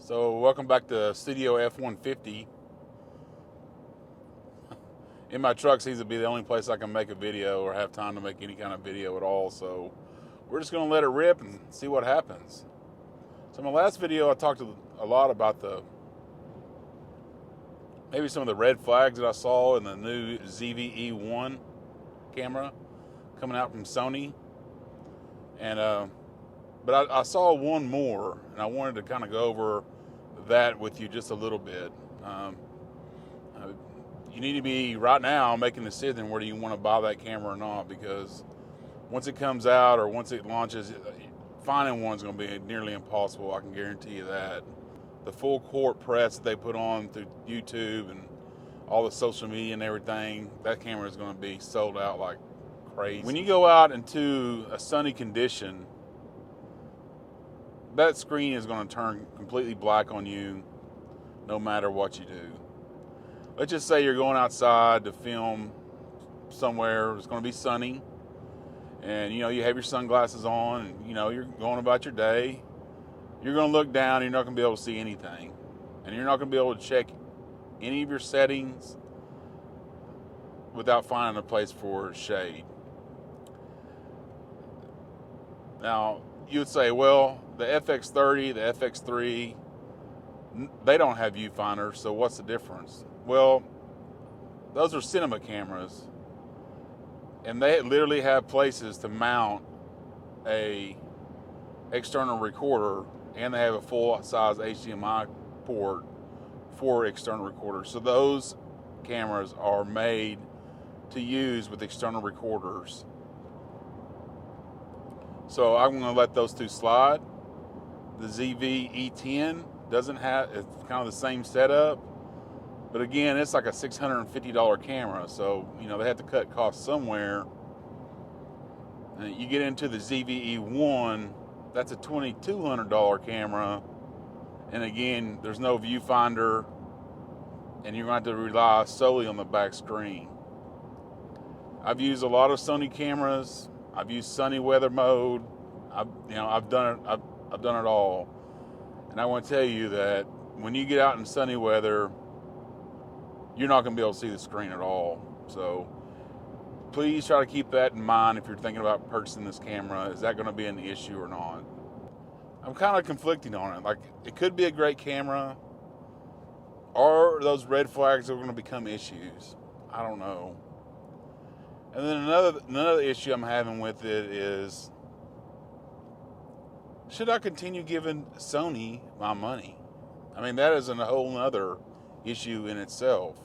So welcome back to Studio F-150. In my truck seems to be the only place I can make a video or have time to make any kind of video at all. So we're just gonna let it rip and see what happens. So in my last video I talked a lot about maybe some of the red flags that I saw in the new ZVE1 camera coming out from Sony. And but I saw one more, and I wanted to kind of go over that with you just a little bit. You need to be right now making a decision whether you want to buy that camera or not, because once it comes out or once it launches, finding one's going to be nearly impossible. I can guarantee you that. The full court press that they put on through YouTube and all the social media and everything, that camera is going to be sold out like crazy. When you go out into a sunny condition, that screen is going to turn completely black on you no matter what you do. Let's just say you're going outside to film somewhere, it's going to be sunny, and you have your sunglasses on, and you're going about your day. You're going to look down and you're not going to be able to see anything, and you're not going to be able to check any of your settings without finding a place for shade. Now you would say, well, the FX30, the FX3, they don't have viewfinders, so what's the difference? Well, those are cinema cameras, and they literally have places to mount a external recorder, and they have a full-size HDMI port for external recorders. So those cameras are made to use with external recorders. So I'm going to let those two slide. The ZVE1 doesn't have, it's kind of the same setup, but again, it's like a $650 camera, so they have to cut costs somewhere. And you get into the ZVE1, that's a $2,200 camera, and again, there's no viewfinder, and you're going to have to rely solely on the back screen. I've used a lot of Sony cameras. I've used sunny weather mode. I've done it all, and I want to tell you that when you get out in sunny weather, you're not going to be able to see the screen at all. So please try to keep that in mind if you're thinking about purchasing this camera. Is that going to be an issue or not? I'm kind of conflicting on it. Like, it could be a great camera, or those red flags are going to become issues. I don't know. And then another issue I'm having with it is, should I continue giving Sony my money? I mean, that is a whole other issue in itself.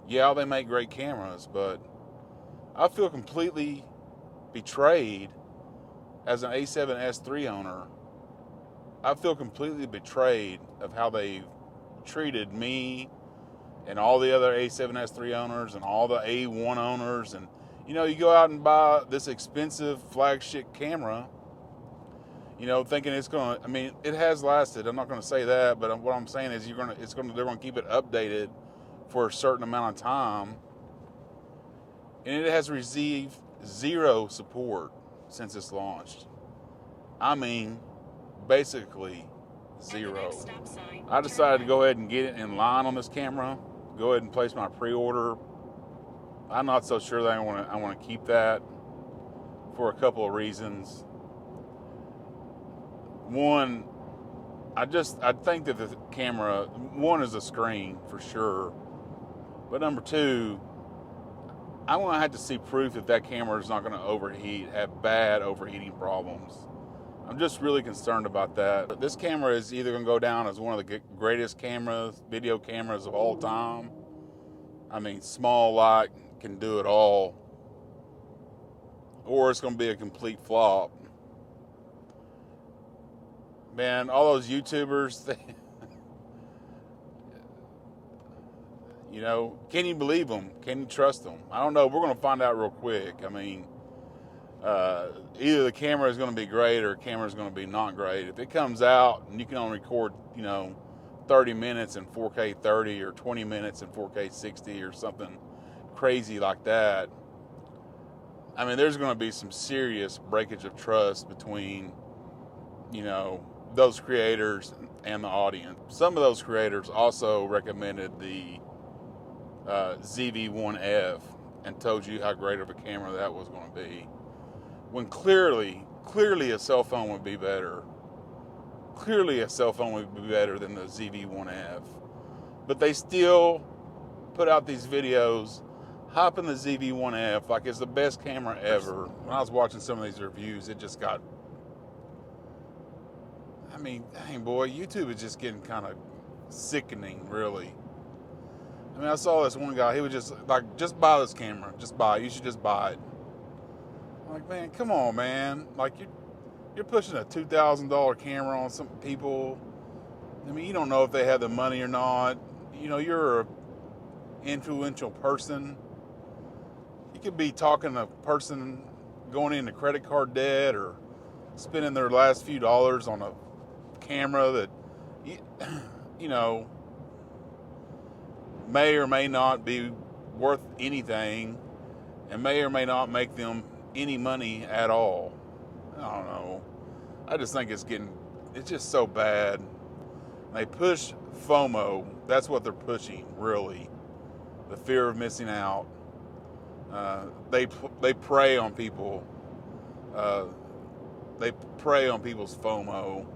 Yeah, they make great cameras, but I feel completely betrayed as an A7S III owner. I feel completely betrayed of how they've treated me and all the other A7S III owners and all the A1 owners. And you go out and buy this expensive flagship camera, thinking it's going to, I mean, it has lasted. I'm not going to say that, but what I'm saying is they're going to keep it updated for a certain amount of time. And it has received zero support since it's launched. I mean, basically zero. I decided to go ahead and get it in line on this camera. Go ahead and place my pre-order. I'm not so sure that I want to keep that for a couple of reasons. One, I think that the camera, one, is a screen for sure, but number two, I want to have to see proof that camera is not going to overheat, have bad overheating problems. I'm just really concerned about that. This camera is either going to go down as one of the greatest video cameras of all time. I mean, small light can do it all, or it's going to be a complete flop. Man, all those YouTubers, can you believe them? Can you trust them? I don't know. We're going to find out real quick. I mean, either the camera is going to be great or the camera is going to be not great. If it comes out and you can only record, 30 minutes in 4K 30 or 20 minutes in 4K 60 or something crazy like that, I mean, there's going to be some serious breakage of trust between, those creators and the audience. Some of those creators also recommended the ZV1F and told you how great of a camera that was going to be, when clearly a cell phone would be better. Clearly a cell phone would be better than the ZV1F. But they still put out these videos hopping the ZV1F like it's the best camera ever. When I was watching some of these reviews, it just got, I mean, dang boy, YouTube is just getting kind of sickening, really. I mean, I saw this one guy, he was just like, just buy this camera, just buy it, you should just buy it. I'm like, man, come on, man. Like, you're pushing a $2,000 camera on some people. I mean, you don't know if they have the money or not. You know, you're an influential person. You could be talking to a person going into credit card debt or spending their last few dollars on a camera that, you know, may or may not be worth anything and may or may not make them any money at all. I don't know. I just think it's just so bad. They push FOMO. That's what they're pushing, really. The fear of missing out. They prey on people. They prey on people's FOMO.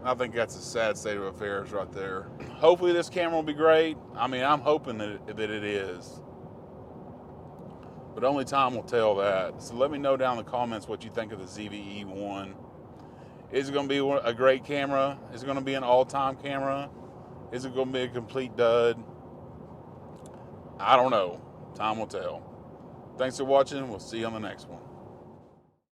I think that's a sad state of affairs right there. Hopefully this camera will be great. I mean, I'm hoping that it is. But only time will tell that. So let me know down in the comments what you think of the ZVE1. Is it going to be a great camera? Is it going to be an all-time camera? Is it going to be a complete dud? I don't know. Time will tell. Thanks for watching. We'll see you on the next one.